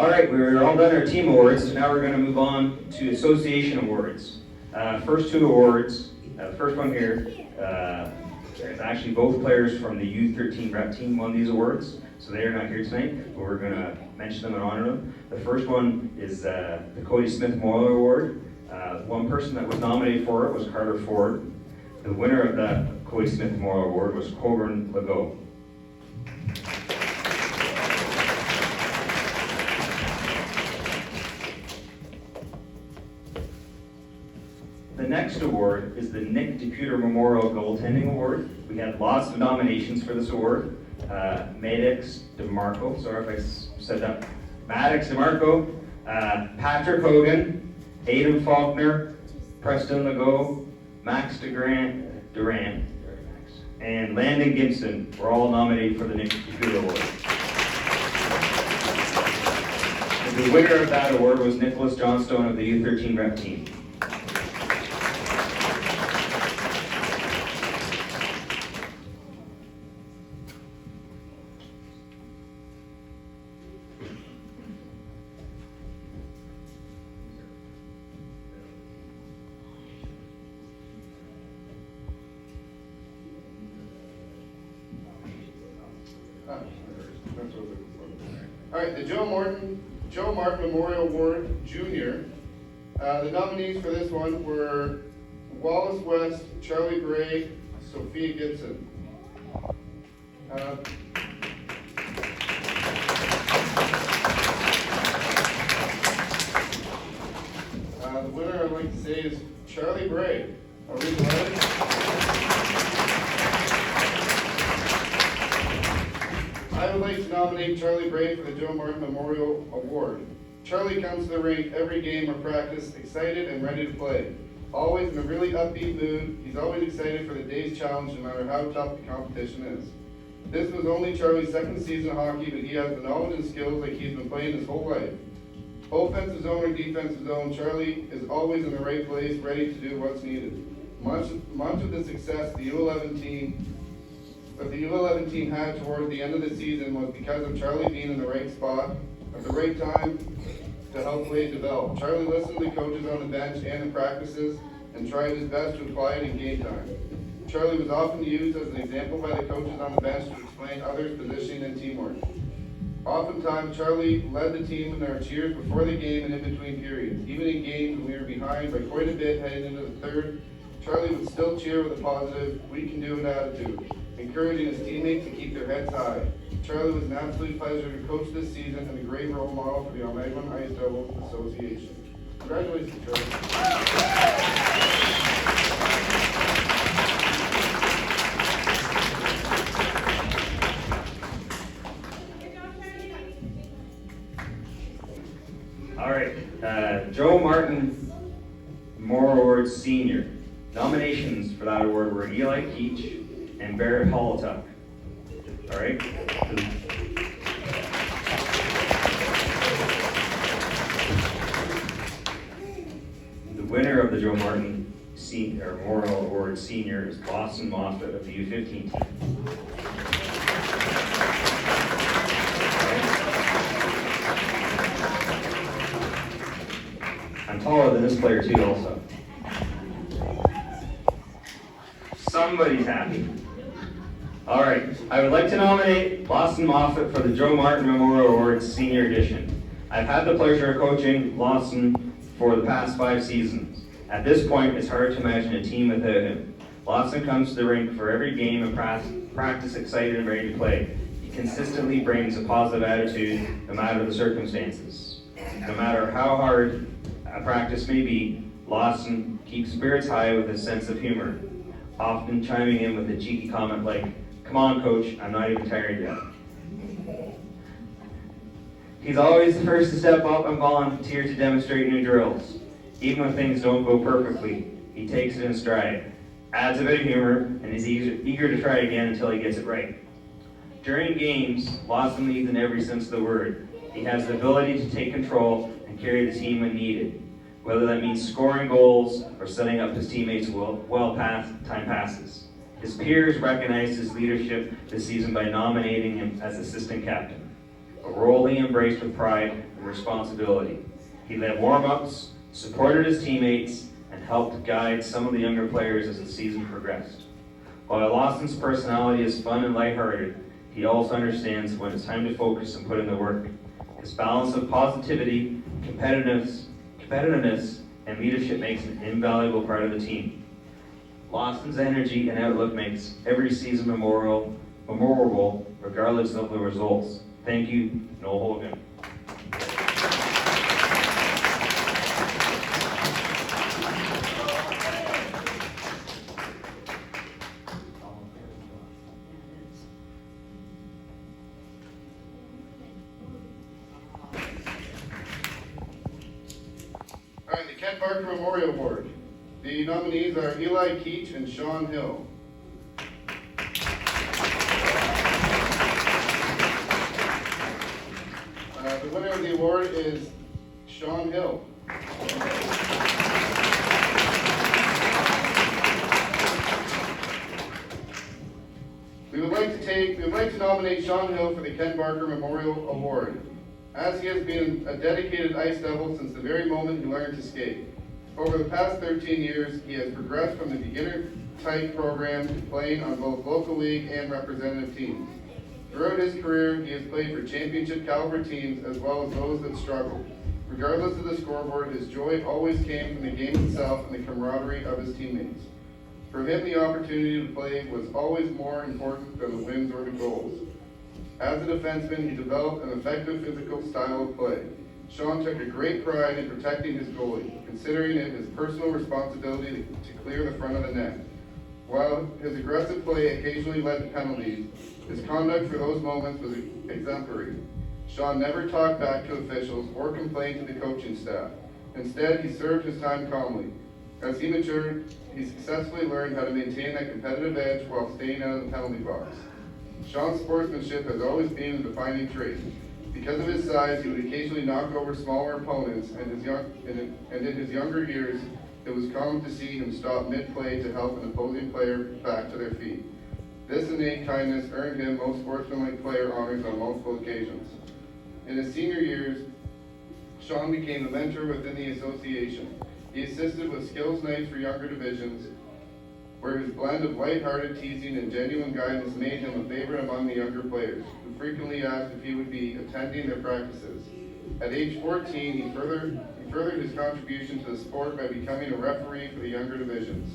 All right, we're all done our team awards, so now we're going to move on to association awards. First two awards, the first one here, there's actually both players from the U13 rep team won these awards, so they are not here tonight, but we're going to mention them and honor them. The first one is the Cody Smith Memorial Award. One person that was nominated for it was Carter Ford. The winner of the Cody Smith Memorial Award was Coburn Legault. The next award is the Nick DePuter Memorial Goaltending Award. We had lots of nominations for this award. Maddox DeMarco, sorry if I said that. Maddox DeMarco, Patrick Hogan, Aidan Faulkner, Preston Legault, Max Durant, and Landon Gibson were all nominated for the Nick DePuter Award. The winner of that award was Nicholas Johnstone of the U13 rep team. All right, the Joe Martin Memorial Award Junior. The nominees for this one were Wallace West, Charlie Gray, Sophia Gibson. The winner I'd like to say is Charlie Gray. I'll read the letter. I would like to nominate Charlie Bray for the Joe Martin Memorial Award. Charlie comes to the rink every game or practice excited and ready to play. Always in a really upbeat mood, he's always excited for the day's challenge no matter how tough the competition is. This was only Charlie's second season of hockey, but he has the knowledge and skills like he's been playing his whole life. Offensive zone or defensive zone, Charlie is always in the right place, ready to do what's needed. Much of the success the U11 team had toward the end of the season was because of Charlie being in the right spot at the right time to help plays develop. Charlie listened to coaches on the bench and in practices and tried his best to apply it in game time. Charlie was often used as an example by the coaches on the bench to explain others' positioning and teamwork. Oftentimes, Charlie led the team in our cheers before the game and in between periods. Even in games when we were behind by quite a bit heading into the third, Charlie would still cheer with a positive, we can do it attitude, encouraging his teammates to keep their heads high. Charlie was an absolute pleasure to coach this season and a great role model for the Almaguin Ice Devils Association. Congratulations, Charlie. All right, Joe Martin Memorial Award Senior. Nominations for that award were Eli Keach and Barrett Holotuck. All right. The winner of the Joe Martin Memorial Award Senior is Boston Moffat of the U15 team. I'm taller than this player too, also. Somebody's happy. All right, I would like to nominate Lawson Moffat for the Joe Martin Memorial Award Senior Edition. I've had the pleasure of coaching Lawson for the past 5 seasons. At this point, it's hard to imagine a team without him. Lawson comes to the rink for every game and practice excited and ready to play. He consistently brings a positive attitude no matter the circumstances. No matter how hard a practice may be, Lawson keeps spirits high with his sense of humor, often chiming in with a cheeky comment like, "Come on, coach, I'm not even tired yet." He's always the first to step up and volunteer to demonstrate new drills. Even when things don't go perfectly, he takes it in stride, adds a bit of humor, and is eager to try again until he gets it right. During games, Lawson leads in every sense of the word. He has the ability to take control and carry the team when needed, whether that means scoring goals or setting up his teammates time passes. His peers recognized his leadership this season by nominating him as assistant captain. a role he embraced with pride and responsibility. He led warm-ups, supported his teammates, and helped guide some of the younger players as the season progressed. While Lawson's personality is fun and lighthearted, he also understands when it's time to focus and put in the work. His balance of positivity, competitiveness, and leadership makes an invaluable part of the team. Lawson's energy and outlook makes every season memorable, regardless of the results. Thank you, Noel Hogan. All right, the Ken Barker Memorial Award. The nominees are Eli Keach and Sean Hill. The winner of the award is Sean Hill. We would like to nominate Sean Hill for the Ken Barker Memorial Award, as he has been a dedicated Ice Devil since the very moment he learned to skate. Over the past 13 years, he has progressed from the beginner-type program to playing on both local league and representative teams. Throughout his career, he has played for championship caliber teams as well as those that struggle. Regardless of the scoreboard, his joy always came from the game itself and the camaraderie of his teammates. For him, the opportunity to play was always more important than the wins or the goals. As a defenseman, he developed an effective physical style of play. Sean took a great pride in protecting his goalie, considering it his personal responsibility to clear the front of the net. While his aggressive play occasionally led to penalties, his conduct for those moments was exemplary. Sean never talked back to officials or complained to the coaching staff. Instead, he served his time calmly. As he matured, he successfully learned how to maintain that competitive edge while staying out of the penalty box. Sean's sportsmanship has always been a defining trait. Because of his size, he would occasionally knock over smaller opponents, and in his younger years, it was common to see him stop mid-play to help an opposing player back to their feet. This innate kindness earned him most sportsmanlike player honors on multiple occasions. In his senior years, Sean became a mentor within the association. He assisted with skills nights for younger divisions, where his blend of lighthearted teasing and genuine guidance made him a favorite among the younger players, who frequently asked if he would be attending their practices. At age 14, he furthered his contribution to the sport by becoming a referee for the younger divisions.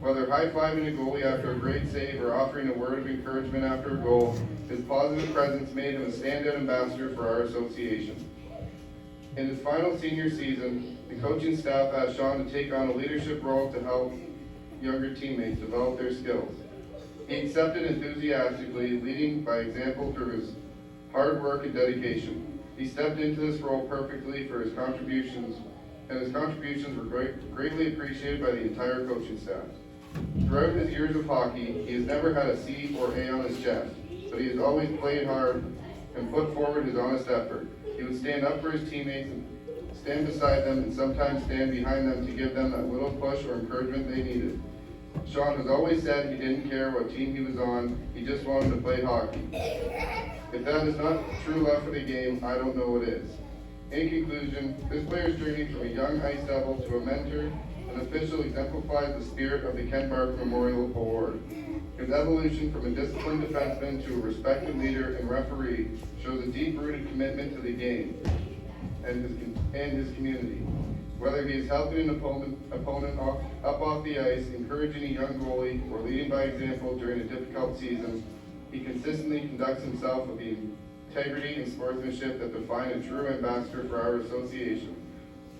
Whether high-fiving a goalie after a great save or offering a word of encouragement after a goal, his positive presence made him a standout ambassador for our association. In his final senior season, the coaching staff asked Sean to take on a leadership role to help younger teammates develop their skills. He accepted enthusiastically, leading by example through his hard work and dedication. He stepped into this role perfectly for his contributions, and his contributions were greatly appreciated by the entire coaching staff. Throughout his years of hockey, he has never had a C or A on his chest, but he has always played hard and put forward his honest effort. He would stand up for his teammates and stand beside them and sometimes stand behind them to give them that little push or encouragement they needed. Sean has always said he didn't care what team he was on, he just wanted to play hockey. If that is not true love for the game, I don't know what is. In conclusion, this player's journey from a young Ice Devil to a mentor and official exemplifies the spirit of the Ken Barker Memorial Award. His evolution from a disciplined defenseman to a respected leader and referee shows a deep-rooted commitment to the game and his community. Whether he is helping an opponent up off the ice, encouraging a young goalie, or leading by example during a difficult season, he consistently conducts himself with the integrity and sportsmanship that define a true ambassador for our association.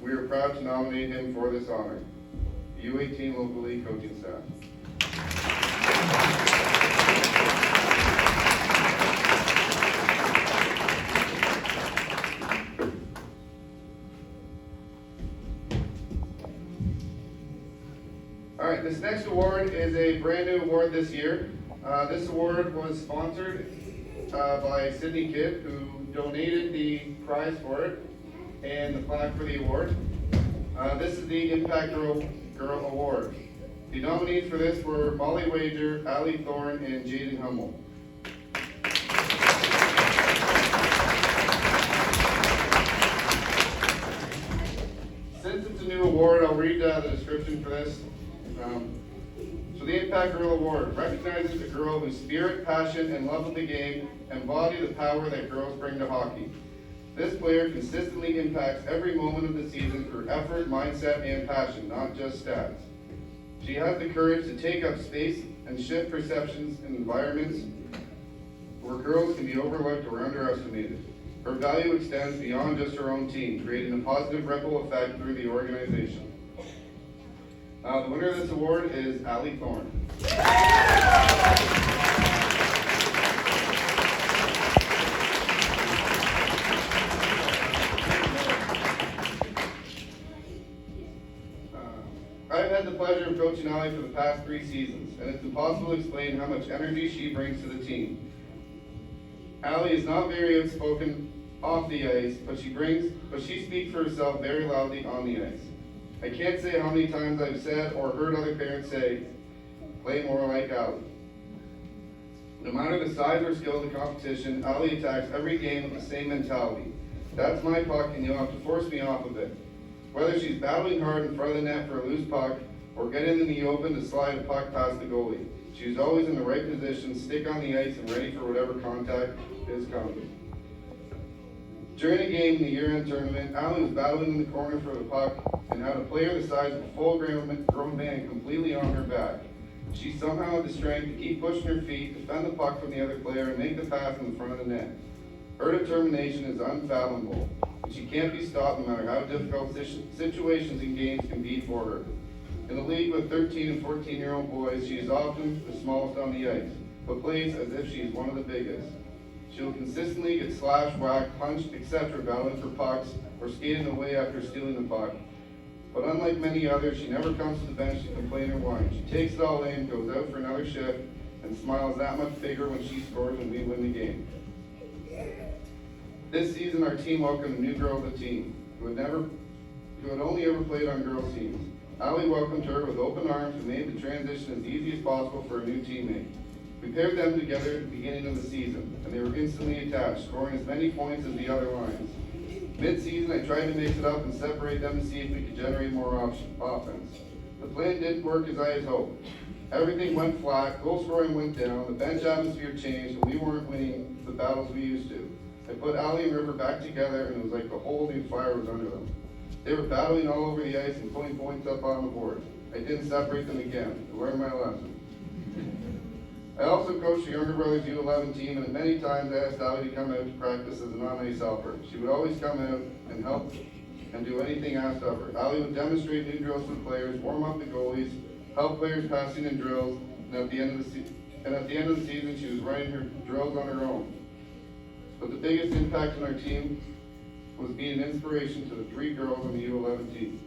We are proud to nominate him for this honor. The U18 Local League Coaching Staff. Alright, this next award is a brand new award this year. This award was sponsored by Sydney Kidd, who donated the prize for it and the plaque for the award. This is the Impact Girl Award. The nominees for this were Molly Wager, Allie Thorne, and Jaden Hummel. award, I'll read the description for this. So the Impact Girl Award recognizes a girl whose spirit, passion, and love of the game embody the power that girls bring to hockey. This player consistently impacts every moment of the season through effort, mindset, and passion, not just stats. She has the courage to take up space and shift perceptions in environments where girls can be overlooked or underestimated. Her value extends beyond just her own team, creating a positive ripple effect through the organization. The winner of this award is Allie Thorne. I've had the pleasure of coaching Allie for the past 3 seasons, and it's impossible to explain how much energy she brings to the team. Allie is not very outspoken off the ice, but she speaks for herself very loudly on the ice. I can't say how many times I've said or heard other parents say, "Play more like Allie." No matter the size or skill of the competition, Allie attacks every game with the same mentality. That's my puck and you'll have to force me off of it. Whether she's battling hard in front of the net for a loose puck or getting in the open to slide a puck past the goalie, she's always in the right position, stick on the ice, and ready for whatever contact is coming. During a game in the year-end tournament, Allie was battling in the corner for the puck and had a player the size of a full-grown man completely on her back. She somehow had the strength to keep pushing her feet, defend the puck from the other player, and make the pass in the front of the net. Her determination is unfathomable, and she can't be stopped no matter how difficult situations and games can be for her. In a league with 13 and 14-year-old boys, she is often the smallest on the ice, but plays as if she is one of the biggest. She will consistently get slashed, whacked, punched, etc. battling for pucks or skating away after stealing the puck. But unlike many others, she never comes to the bench to complain or whine. She takes it all in, goes out for another shift, and smiles that much bigger when she scores and we win the game. This season, our team welcomed a new girl to the team, who had only ever played on girls' teams. Allie welcomed her with open arms and made the transition as easy as possible for a new teammate. We paired them together at the beginning of the season, and they were instantly attached, scoring as many points as the other lines. Mid-season, I tried to mix it up and separate them to see if we could generate more offense. The plan didn't work as I had hoped. Everything went flat, goal scoring went down, the bench atmosphere changed, and we weren't winning the battles we used to. I put Allie and River back together, and it was like a whole new fire was under them. They were battling all over the ice and putting points up on the board. I didn't separate them again. I learned my lesson. I also coached the younger brothers U11 team, and many times I asked Allie to come out to practice as a non-ice helper. She would always come out and help and do anything asked of her. Allie would demonstrate new drills with players, warm up the goalies, help players passing in drills, and at the end of the season, she was running her drills on her own. But the biggest impact on our team was being an inspiration to the 3 girls on the U11 team.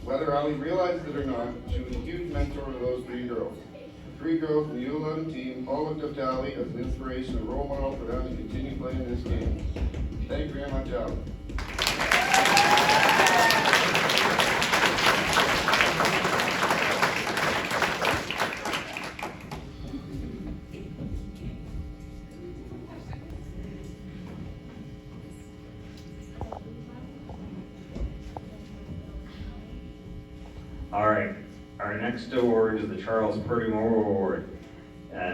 Whether Allie realized it or not, she was a huge mentor to those 3 girls. The 3 girls on the U11 team all looked up to Allie as an inspiration and role model for them to continue playing this game. Thank you very much, Allie. All right, our next award is the Charles Purdy Memorial Award.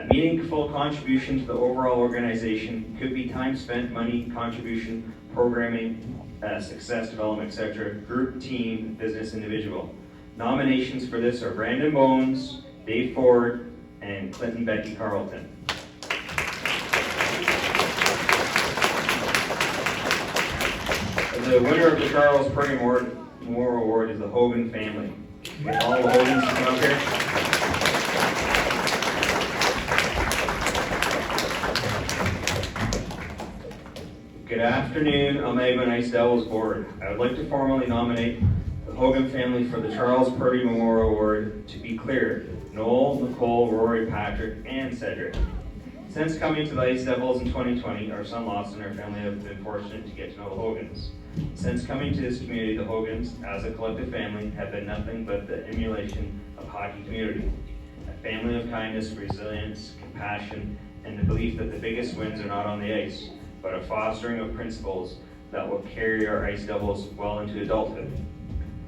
Meaningful contribution to the overall organization could be time spent, money, contribution, programming, success development, etc., group, team, business, individual. Nominations for this are Brandon Bones, Dave Ford, and Clinton Becky Carlton. The winner of the Charles Purdy Memorial Award is the Hogan family. Get all the Hogans to come up here. Good afternoon, Almaguin Ice Devils Board. I would like to formally nominate the Hogan family for the Charles Purdy Memorial Award. To be clear, Noel, Nicole, Rory, Patrick, and Cedric. Since coming to the Ice Devils in 2020, our son Lawson and our family have been fortunate to get to know the Hogans. Since coming to this community, the Hogans, as a collective family, have been nothing but the emulation of hockey community. A family of kindness, resilience, compassion, and the belief that the biggest wins are not on the ice, but a fostering of principles that will carry our Ice Devils well into adulthood.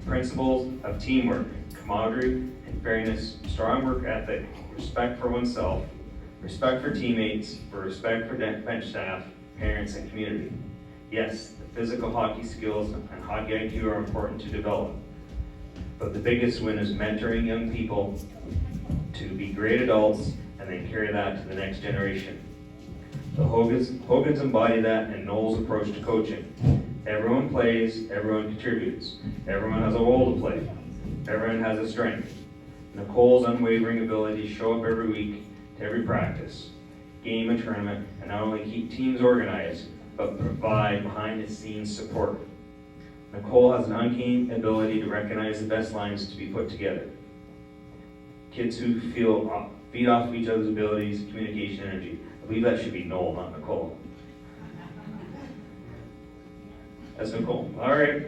Principles of teamwork, camaraderie, and fairness, strong work ethic, respect for oneself, respect for teammates, for respect for bench staff, parents, and community. Yes, the physical hockey skills and hockey IQ are important to develop, but the biggest win is mentoring young people to be great adults and then carry that to the next generation. The Hogans embody that in Noel's approach to coaching. Everyone plays, everyone contributes. Everyone has a role to play. Everyone has a strength. Nicole's unwavering ability to show up every week to every practice, game, and tournament, and not only keep teams organized, but provide behind-the-scenes support. Nicole has an uncanny ability to recognize the best lines to be put together. Kids who feed off of each other's abilities, communication, energy. I believe that should be Noel, not Nicole. That's Nicole. All right.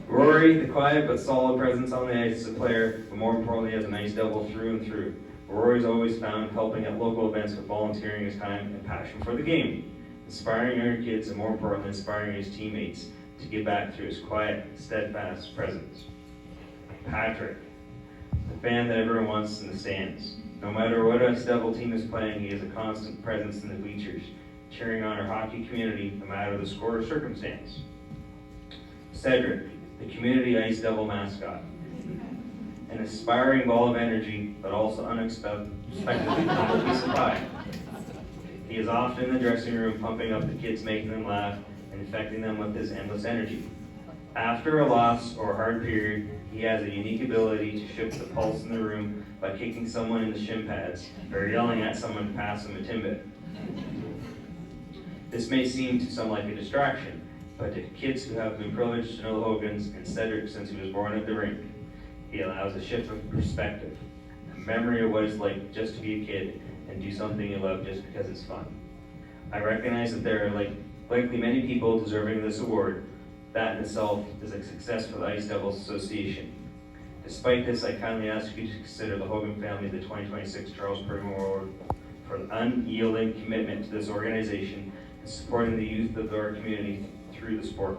Rory, the quiet but solid presence on the ice as a player, but more importantly as an ice devil through and through. Rory's always found helping at local events with volunteering his time and passion for the game, inspiring younger kids, and more importantly, inspiring his teammates to give back through his quiet, steadfast presence. Patrick, the fan that everyone wants in the stands. No matter what Ice Devil team is playing, he is a constant presence in the bleachers, cheering on our hockey community no matter the score or circumstance. Cedric, the community Ice Devil mascot. An aspiring ball of energy, but also unexpectedly humble piece of pie. He is often in the dressing room pumping up the kids, making them laugh, and infecting them with his endless energy. After a loss or a hard period, he has a unique ability to shift the pulse in the room by kicking someone in the shin pads or yelling at someone to pass them a Timbit. This may seem to some like a distraction, but to kids who have been privileged to know the Hogans and Cedric since he was born at the rink, he allows a shift of perspective, a memory of what it's like just to be a kid and do something you love just because it's fun. I recognize that there are likely many people deserving of this award. That in itself is a success for the Ice Devils Association. Despite this, I kindly ask you to consider the Hogan family the 2026 Charles Perkins Award for an unyielding commitment to this organization and supporting the youth of our community through the sport.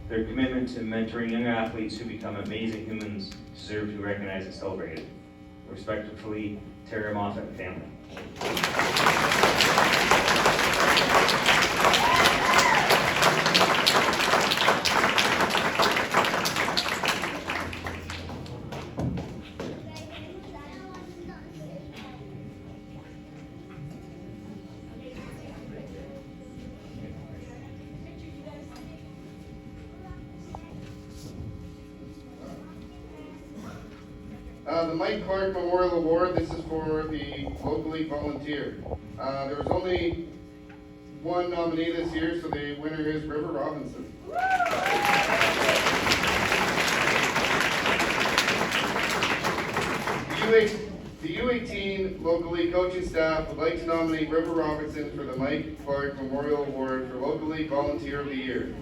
Their commitment to mentoring young athletes who become amazing humans deserve to be recognized and celebrated. Respectfully, Terry Moffat family. The Mike Clark Memorial Award, this is for the local league volunteer. There was only one nominee this year, so the winner is River Robinson. The U18 local league coaching staff would like to nominate River Robinson for the Mike Clark Memorial Award for Local League Volunteer of the Year.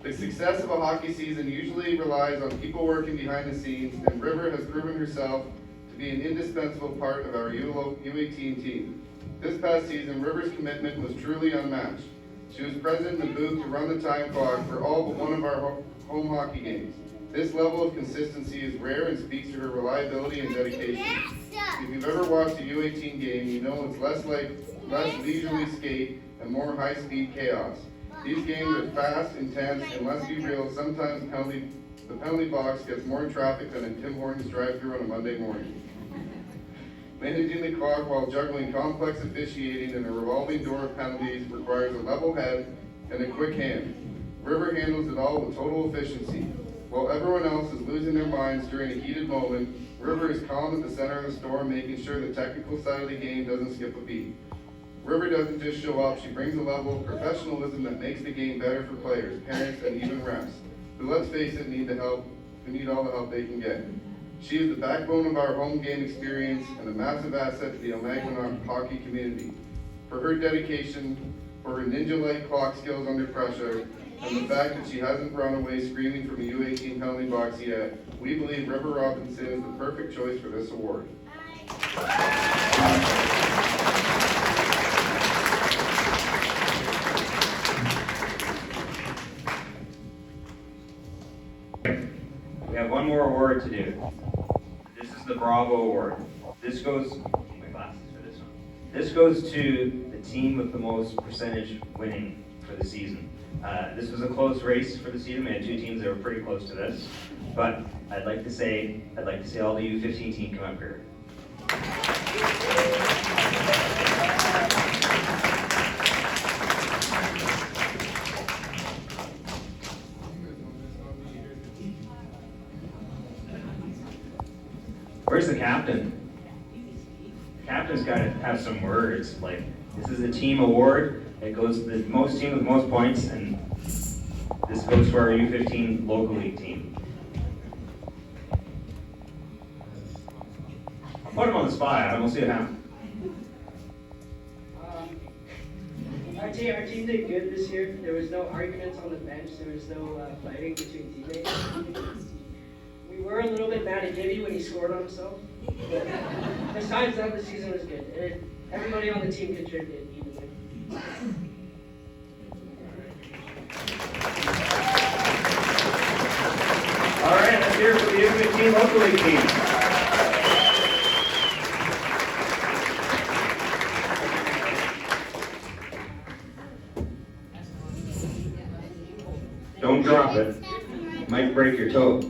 The success of a hockey season usually relies on people working behind the scenes, and River has proven herself to be an indispensable part of our U18 team. This past season, River's commitment was truly unmatched. She was present in the booth to run the time clock for all but one of our home hockey games. This level of consistency is rare and speaks to her reliability and dedication. If you've ever watched a U18 game, you know it's less leisurely skate and more high-speed chaos. These games are fast, intense, and let's be real, sometimes the penalty box gets more traffic than a Tim Hortons drive-thru on a Monday morning. Managing the clock while juggling complex officiating and a revolving door of penalties requires a level head and a quick hand. River handles it all with total efficiency. While everyone else is losing their minds during a heated moment, River is calm at the center of the storm, making sure the technical side of the game doesn't skip a beat. River doesn't just show up, she brings a level of professionalism that makes the game better for players, parents, and even refs, who, let's face it, need all the help they can get. She is the backbone of our home game experience and a massive asset to the Almaguin hockey community. For her dedication, for her ninja-like clock skills under pressure, and the fact that she hasn't run away screaming from a U18 penalty box yet, we believe River Robinson is the perfect choice for this award. We one more award to do. This is the Bravo Award. This goes, my glasses for this one. This goes to the team with the most percentage winning for the season. This was a close race for the season. We had two teams that were pretty close to this. But I'd like to say all the U15 team come up here. Where's the captain? The captain's got to have some words. Like, this is a team award. It goes to the most team with most points, and this goes to our U15 local league team. I'll put him on the spot, Adam. We'll see what happens. Our team did good this year. There was no arguments on the bench. There was no fighting between teammates. We were a little bit mad at Gibby when he scored on himself. But besides that, the season was good. Everybody on the team contributed evenly. All right, let's hear it for the U15 local league team. Don't drop it. Might break your toe.